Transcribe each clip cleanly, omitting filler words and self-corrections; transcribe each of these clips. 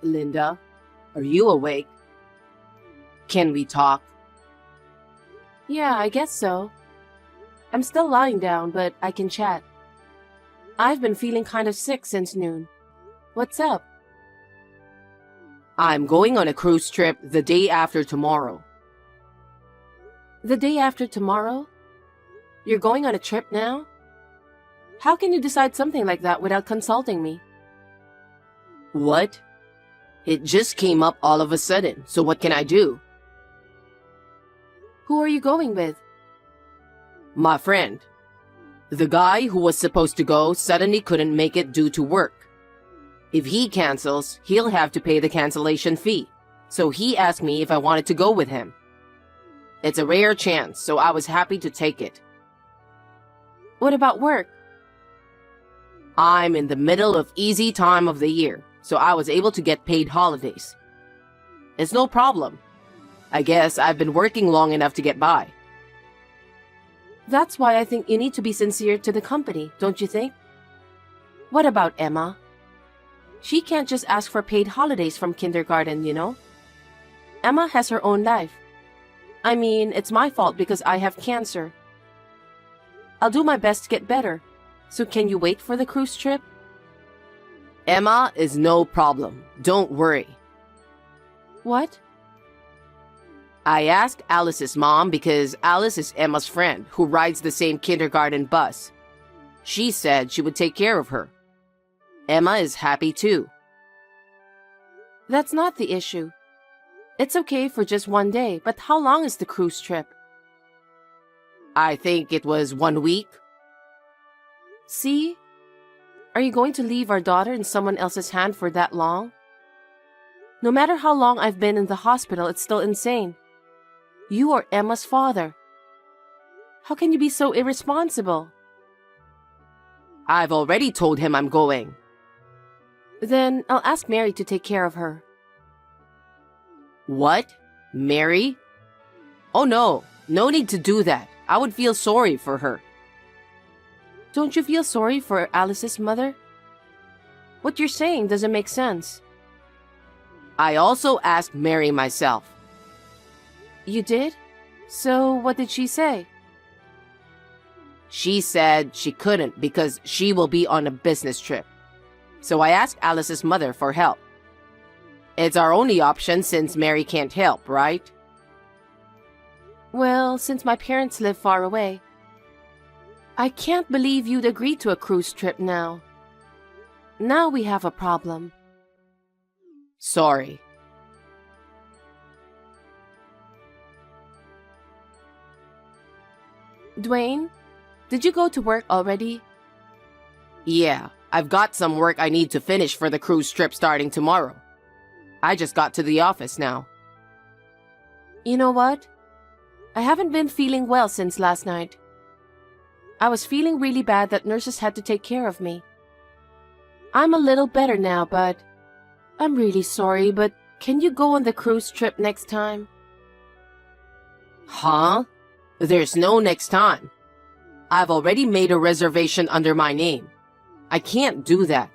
Linda, are you awake? Can we talk? Yeah, I guess so. I'm still lying down, but I can chat. I've been feeling kind of sick since noon. What's up? I'm going on a cruise trip the day after tomorrow. The day after tomorrow? You're going on a trip now? How can you decide something like that without consulting me? What? It just came up all of a sudden, so what can I do? Who are you going with? My friend. The guy who was supposed to go suddenly couldn't make it due to work. If he cancels, he'll have to pay the cancellation fee, so he asked me if I wanted to go with him. It's a rare chance, so I was happy to take it. What about work? I'm in the middle of easy time of the year, so I was able to get paid holidays. It's no problem. I guess I've been working long enough to get by. That's why I think you need to be sincere to the company, don't you think? What about Emma? She can't just ask for paid holidays from kindergarten, you know? Emma has her own life. I mean, it's my fault because I have cancer. I'll do my best to get better. So can you wait for the cruise trip? Emma is no problem. Don't worry. What? I asked Alice's mom because Alice is Emma's friend who rides the same kindergarten bus. She said she would take care of her. Emma is happy too. That's not the issue. It's okay for just one day, but how long is the cruise trip? I think it was 1 week. See? Are you going to leave our daughter in someone else's hand for that long? No matter how long I've been in the hospital, it's still insane. You are Emma's father. How can you be so irresponsible? I've already told him I'm going. Then I'll ask Mary to take care of her. What? Mary? Oh no, no need to do that. I would feel sorry for her. Don't you feel sorry for Alice's mother? What you're saying doesn't make sense. I also asked Mary myself. You did? So what did she say? She said she couldn't because she will be on a business trip. So I asked Alice's mother for help. It's our only option since Mary can't help, right? Well, since my parents live far away, I can't believe you'd agree to a cruise trip now. Now we have a problem. Sorry. Dwayne, did you go to work already? Yeah, I've got some work I need to finish for the cruise trip starting tomorrow. I just got to the office now. You know what? I haven't been feeling well since last night. I was feeling really bad that nurses had to take care of me. I'm a little better now, but I'm really sorry, but can you go on the cruise trip next time? Huh? There's no next time. I've already made a reservation under my name. I can't do that.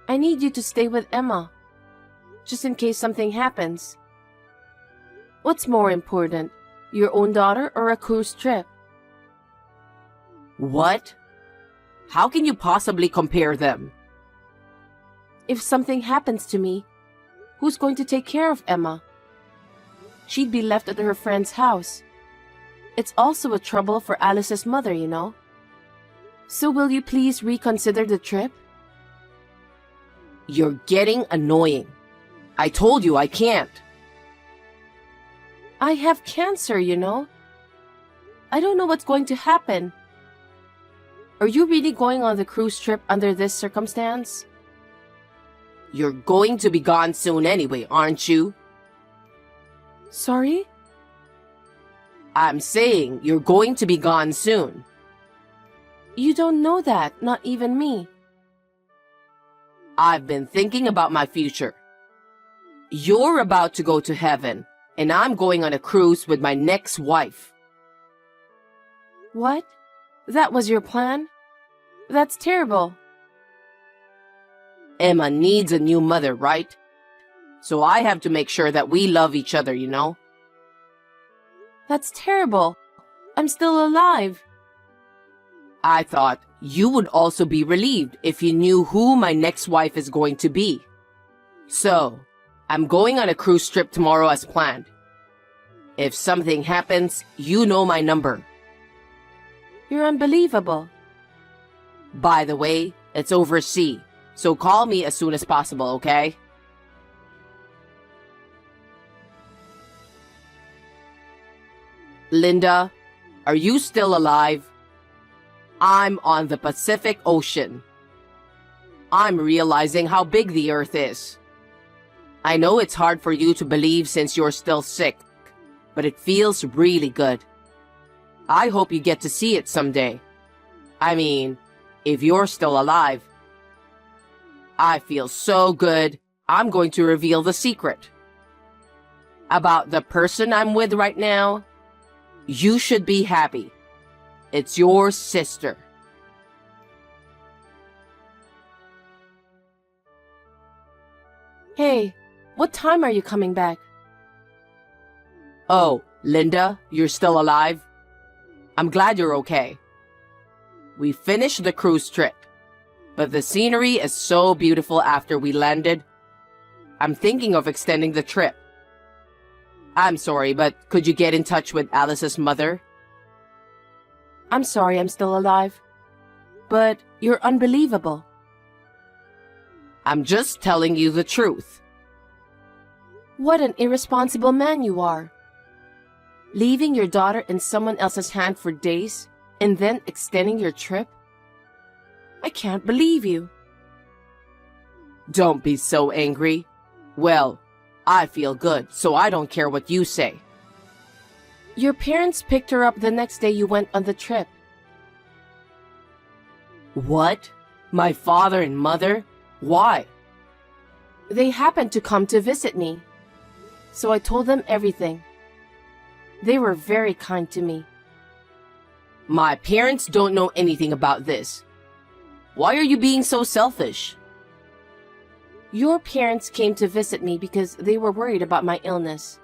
I need you to stay with Emma, just in case something happens. What's more important, your own daughter or a cruise trip? What? How can you possibly compare them? If something happens to me, who's going to take care of Emma? She'd be left at her friend's house. It's also a trouble for Alice's mother, you know. So will you please reconsider the trip? You're getting annoying. I told you I can't. I have cancer, you know. I don't know what's going to happen. Are you really going on the cruise trip under this circumstance? You're going to be gone soon anyway, aren't you? Sorry? I'm saying you're going to be gone soon. You don't know that, not even me. I've been thinking about my future. You're about to go to heaven, and I'm going on a cruise with my next wife. What? That was your plan? That's terrible. Emma needs a new mother, right? So I have to make sure that we love each other, you know? That's terrible. I'm still alive. I thought you would also be relieved if you knew who my next wife is going to be. So, I'm going on a cruise trip tomorrow as planned. If something happens, you know my number. You're unbelievable. By the way, it's overseas, so call me as soon as possible, okay? Linda, are you still alive? I'm on the Pacific Ocean. I'm realizing how big the Earth is. I know it's hard for you to believe since you're still sick, but it feels really good. I hope you get to see it someday. I mean, if you're still alive. I feel so good, I'm going to reveal the secret. About the person I'm with right now, you should be happy. It's your sister. Hey, what time are you coming back? Oh, Linda, you're still alive? I'm glad you're okay. We finished the cruise trip, but the scenery is so beautiful after we landed. I'm thinking of extending the trip. I'm sorry, but could you get in touch with Alice's mother? I'm sorry I'm still alive, but you're unbelievable. I'm just telling you the truth. What an irresponsible man you are. Leaving your daughter in someone else's hand for days and then extending your trip? I can't believe you. Don't be so angry. Well, I feel good, so I don't care what you say. Your parents picked her up the next day you went on the trip. What? My father and mother? Why? They happened to come to visit me, so I told them everything. They were very kind to me. My parents don't know anything about this. Why are you being so selfish? Your parents came to visit me because they were worried about my illness.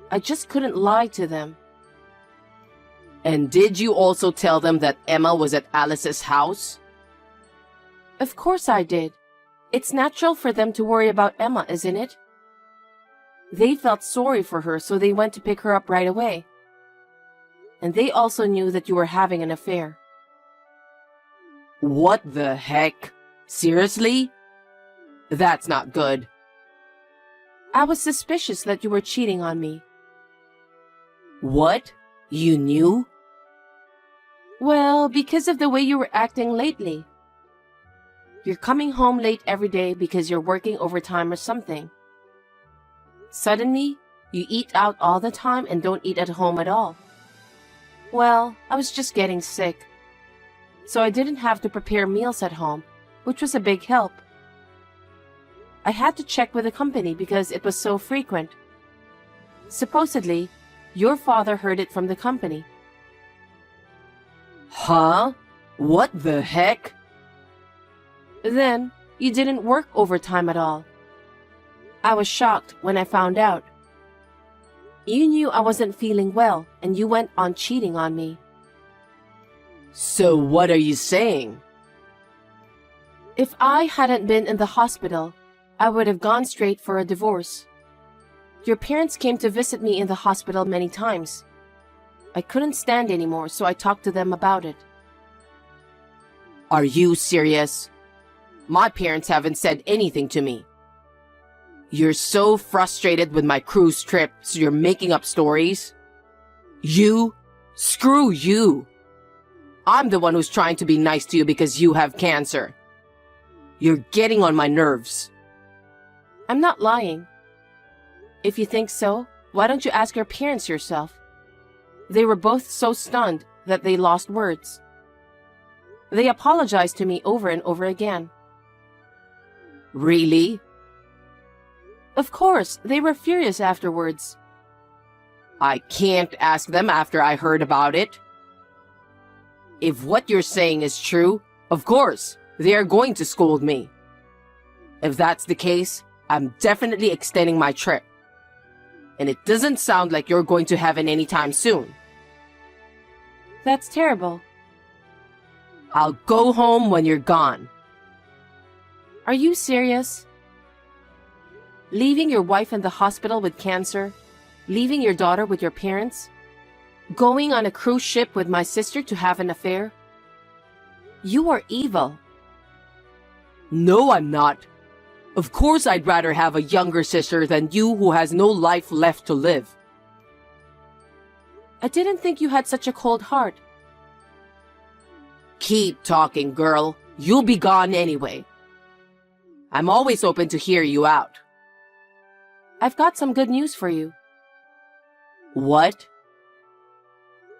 I just couldn't lie to them. And did you also tell them that Emma was at Alice's house? Of course I did. It's natural for them to worry about Emma, isn't it? They felt sorry for her, so they went to pick her up right away. And they also knew that you were having an affair. What the heck? Seriously? That's not good. I was suspicious that you were cheating on me. What? You knew? Well, because of the way you were acting lately. You're coming home late every day because you're working overtime or something. Suddenly, you eat out all the time and don't eat at home at all. Well, I was just getting sick, so I didn't have to prepare meals at home, which was a big help. I had to check with the company because it was so frequent. Supposedly, your father heard it from the company. Huh? What the heck? Then, you didn't work overtime at all. I was shocked when I found out. You knew I wasn't feeling well, and you went on cheating on me. So what are you saying? If I hadn't been in the hospital, I would have gone straight for a divorce. Your parents came to visit me in the hospital many times. I couldn't stand anymore, so I talked to them about it. Are you serious? My parents haven't said anything to me. You're so frustrated with my cruise trip, so you're making up stories? You? Screw you! I'm the one who's trying to be nice to you because you have cancer. You're getting on my nerves. I'm not lying. If you think so, why don't you ask your parents yourself? They were both so stunned that they lost words. They apologized to me over and over again. Really? Of course, they were furious afterwards. I can't ask them after I heard about it. If what you're saying is true, of course, they are going to scold me. If that's the case, I'm definitely extending my trip. And it doesn't sound like you're going to have it anytime soon. That's terrible. I'll go home when you're gone. Are you serious? Leaving your wife in the hospital with cancer? Leaving your daughter with your parents? Going on a cruise ship with my sister to have an affair? You are evil. No, I'm not. Of course I'd rather have a younger sister than you who has no life left to live. I didn't think you had such a cold heart. Keep talking, girl. You'll be gone anyway. I'm always open to hear you out. I've got some good news for you. What?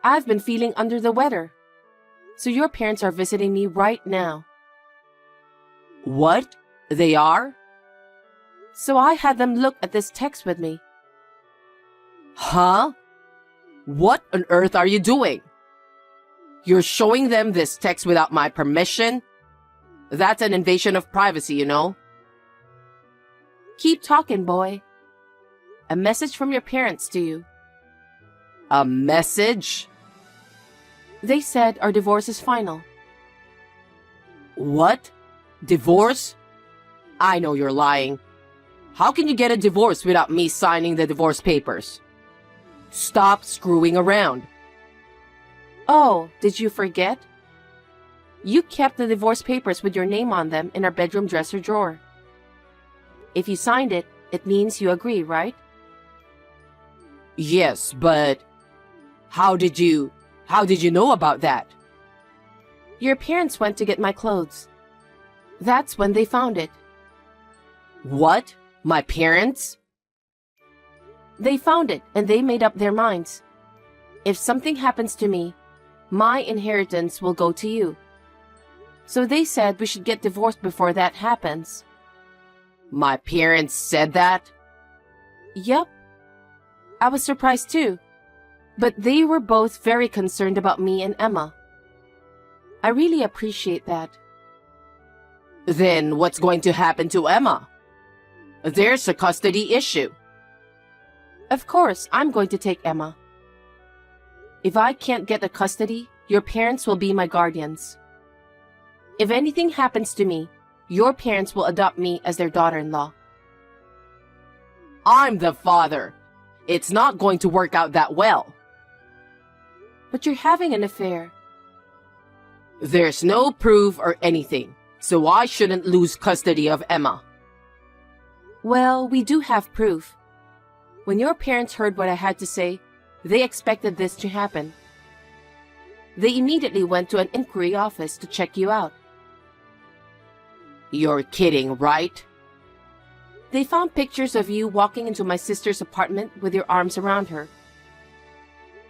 I've been feeling under the weather. So your parents are visiting me right now. What? They are? So I had them look at this text with me. Huh? What on earth are you doing? You're showing them this text without my permission? That's an invasion of privacy, you know? Keep talking, boy. A message from your parents to you. A message? They said our divorce is final. What? Divorce? I know you're lying. How can you get a divorce without me signing the divorce papers? Stop screwing around. Oh, did you forget? You kept the divorce papers with your name on them in our bedroom dresser drawer. If you signed it, it means you agree, right? Yes, but how did you know about that? Your parents went to get my clothes. That's when they found it. What? My parents? They found it and they made up their minds. If something happens to me, my inheritance will go to you. So they said we should get divorced before that happens. My parents said that? Yep. I was surprised too. But they were both very concerned about me and Emma. I really appreciate that. Then what's going to happen to Emma? There's a custody issue. Of course, I'm going to take Emma. If I can't get the custody, your parents will be my guardians. If anything happens to me, your parents will adopt me as their daughter-in-law. I'm the father. It's not going to work out that well. But you're having an affair. There's no proof or anything, so I shouldn't lose custody of Emma. Well, we do have proof. When your parents heard what I had to say, they expected this to happen. They immediately went to an inquiry office to check you out. You're kidding, right? They found pictures of you walking into my sister's apartment with your arms around her.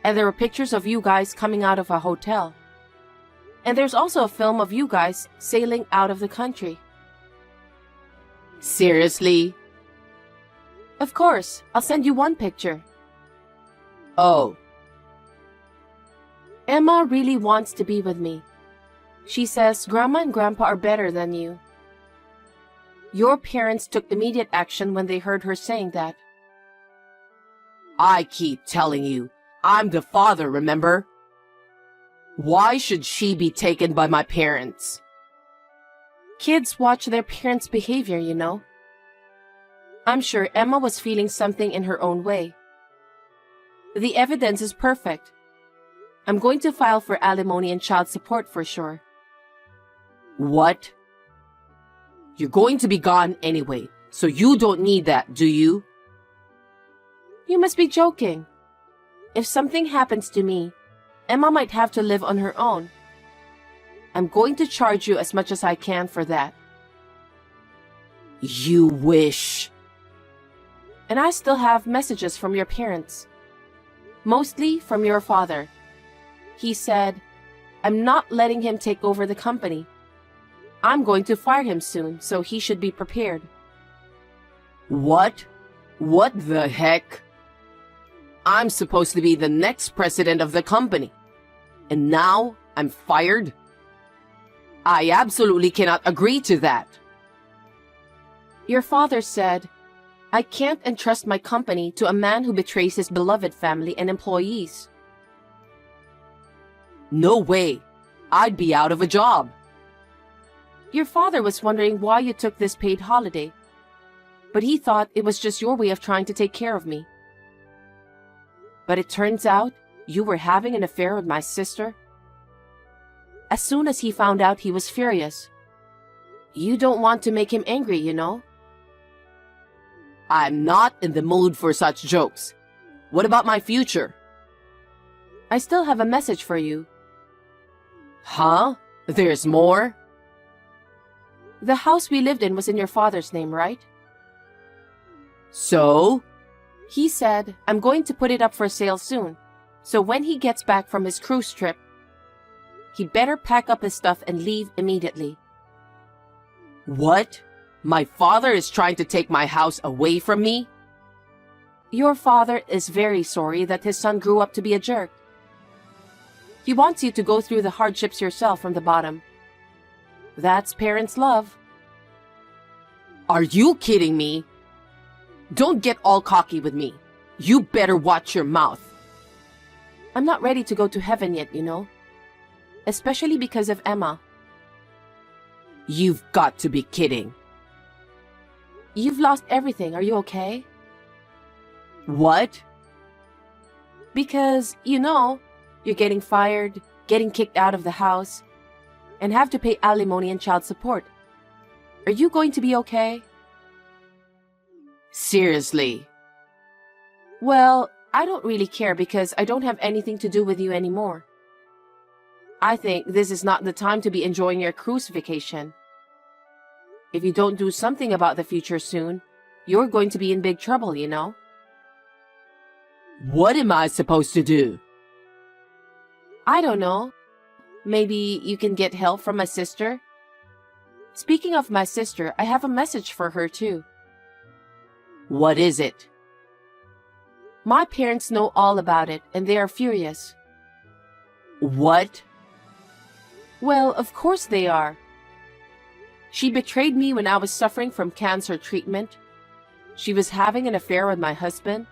And there were pictures of you guys coming out of a hotel. And there's also a film of you guys sailing out of the country. Seriously? Of course, I'll send you one picture. Oh. Emma really wants to be with me. She says Grandma and Grandpa are better than you. Your parents took immediate action when they heard her saying that. I keep telling you, I'm the father, remember? Why should she be taken by my parents? Kids watch their parents' behavior, you know. I'm sure Emma was feeling something in her own way. The evidence is perfect. I'm going to file for alimony and child support for sure. What? You're going to be gone anyway, so you don't need that, do you? You must be joking. If something happens to me, Emma might have to live on her own. I'm going to charge you as much as I can for that. You wish. And I still have messages from your parents. Mostly from your father. He said, I'm not letting him take over the company. I'm going to fire him soon, so he should be prepared. What? What the heck? I'm supposed to be the next president of the company. And now I'm fired? I absolutely cannot agree to that. Your father said, I can't entrust my company to a man who betrays his beloved family and employees. No way. I'd be out of a job. Your father was wondering why you took this paid holiday, but he thought it was just your way of trying to take care of me. But it turns out you were having an affair with my sister. As soon as he found out, he was furious. You don't want to make him angry, you know. I'm not in the mood for such jokes. What about my future? I still have a message for you. Huh? There's more? The house we lived in was in your father's name, right? So? He said, I'm going to put it up for sale soon, so when he gets back from his cruise trip, he better pack up his stuff and leave immediately. What? My father is trying to take my house away from me? Your father is very sorry that his son grew up to be a jerk. He wants you to go through the hardships yourself from the bottom. That's parents' love. Are you kidding me? Don't get all cocky with me. You better watch your mouth. I'm not ready to go to heaven yet, you know. Especially because of Emma. You've got to be kidding. You've lost everything. Are you okay? What? Because, you know, you're getting fired, getting kicked out of the house, and have to pay alimony and child support. Are you going to be okay? Seriously? Well, I don't really care because I don't have anything to do with you anymore. I think this is not the time to be enjoying your cruise vacation. If you don't do something about the future soon, you're going to be in big trouble, you know? What am I supposed to do? I don't know. Maybe you can get help from my sister? Speaking of my sister, I have a message for her too. What is it? My parents know all about it and they are furious. What? Well, of course they are. She betrayed me when I was suffering from cancer treatment. She was having an affair with my husband.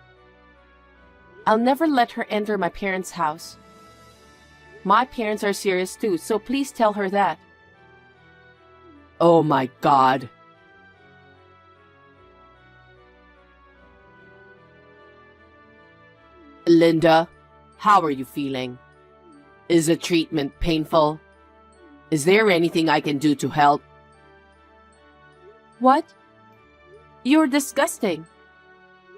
I'll never let her enter my parents' house. My parents are serious too, so please tell her that. Oh my God. Linda, how are you feeling? Is the treatment painful? Is there anything I can do to help? What? You're disgusting.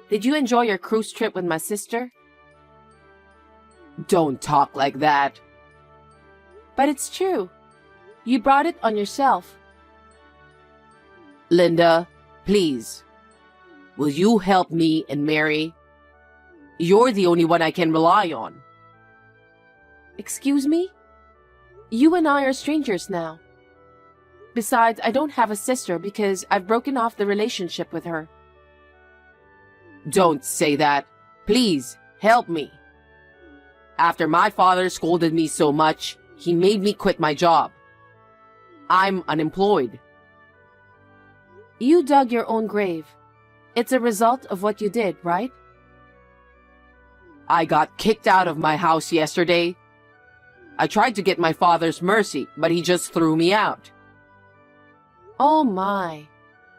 Did you enjoy your cruise trip with my sister? Don't talk like that. But it's true. You brought it on yourself. Linda, please. Will you help me and Mary? You're the only one I can rely on. Excuse me? You and I are strangers now. Besides, I don't have a sister because I've broken off the relationship with her. Don't say that. Please, help me. After my father scolded me so much, he made me quit my job. I'm unemployed. You dug your own grave. It's a result of what you did, right? I got kicked out of my house yesterday. I tried to get my father's mercy, but he just threw me out. Oh my.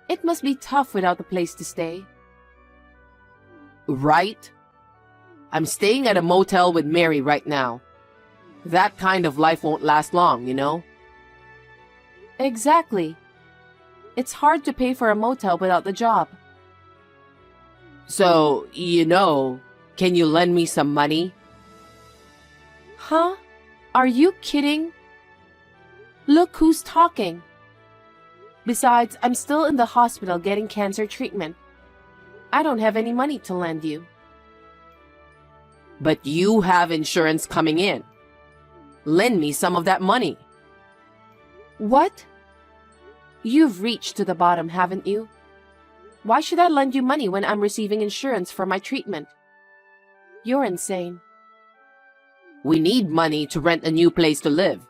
It must be tough without a place to stay. Right? I'm staying at a motel with Mary right now. That kind of life won't last long, you know? Exactly. It's hard to pay for a motel without the job. So, can you lend me some money? Huh? Are you kidding? Look who's talking. Besides, I'm still in the hospital getting cancer treatment. I don't have any money to lend you. But you have insurance coming in. Lend me some of that money. What? You've reached to the bottom, haven't you? Why should I lend you money when I'm receiving insurance for my treatment? You're insane. We need money to rent a new place to live.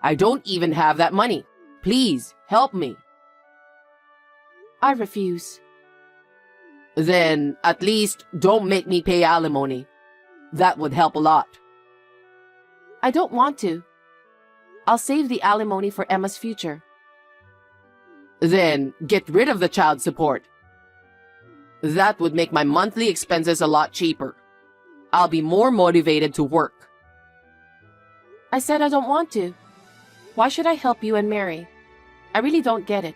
I don't even have that money. Please, help me. I refuse. Then at least don't make me pay alimony. That would help a lot. I don't want to. I'll save the alimony for Emma's future. Then get rid of the child support. That would make my monthly expenses a lot cheaper. I'll be more motivated to work. I said I don't want to. Why should I help you and Mary? I really don't get it.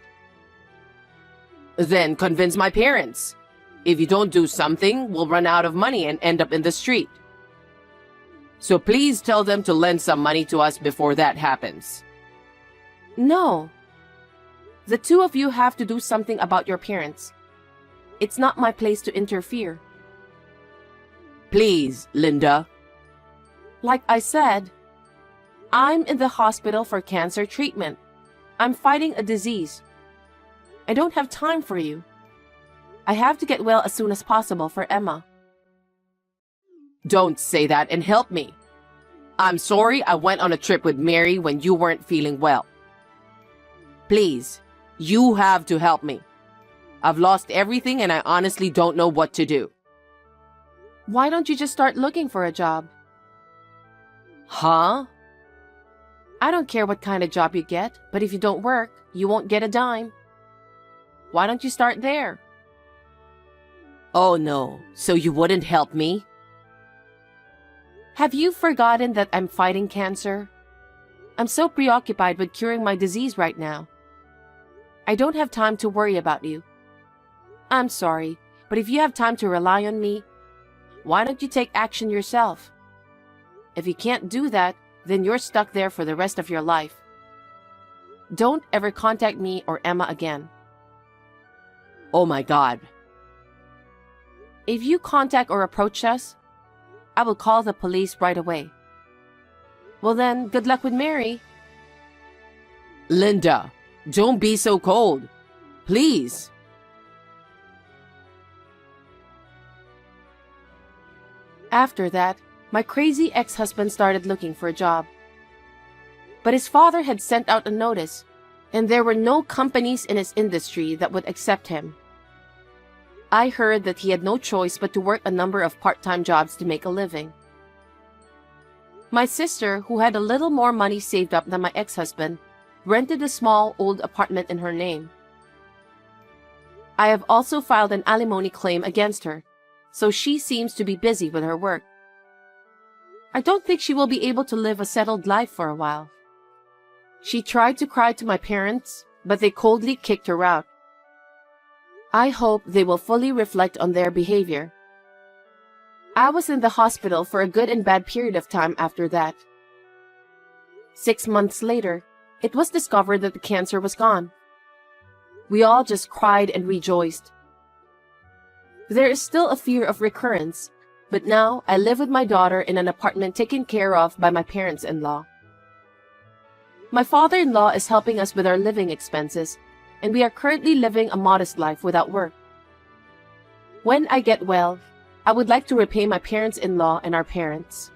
Then convince my parents. If you don't do something, we'll run out of money and end up in the street. So please tell them to lend some money to us before that happens. No. The two of you have to do something about your parents. It's not my place to interfere. Please, Linda. Like I said, I'm in the hospital for cancer treatment. I'm fighting a disease. I don't have time for you. I have to get well as soon as possible for Emma. Don't say that and help me. I'm sorry I went on a trip with Mary when you weren't feeling well. Please, you have to help me. I've lost everything and I honestly don't know what to do. Why don't you just start looking for a job? Huh? I don't care what kind of job you get, but if you don't work, you won't get a dime. Why don't you start there? Oh no, so you wouldn't help me? Have you forgotten that I'm fighting cancer? I'm so preoccupied with curing my disease right now. I don't have time to worry about you. I'm sorry, but if you have time to rely on me, why don't you take action yourself? If you can't do that, then you're stuck there for the rest of your life. Don't ever contact me or Emma again. Oh my God. If you contact or approach us, I will call the police right away. Well then, good luck with Mary. Linda, don't be so cold. Please. After that, my crazy ex-husband started looking for a job. But his father had sent out a notice, and there were no companies in his industry that would accept him. I heard that he had no choice but to work a number of part-time jobs to make a living. My sister, who had a little more money saved up than my ex-husband, rented a small old apartment in her name. I have also filed an alimony claim against her, so she seems to be busy with her work. I don't think she will be able to live a settled life for a while. She tried to cry to my parents, but they coldly kicked her out. I hope they will fully reflect on their behavior. I was in the hospital for a good and bad period of time after that. 6 months later, it was discovered that the cancer was gone. We all just cried and rejoiced. There is still a fear of recurrence, but now I live with my daughter in an apartment taken care of by my parents-in-law. My father-in-law is helping us with our living expenses, and we are currently living a modest life without work. When I get well, I would like to repay my parents-in-law and our parents.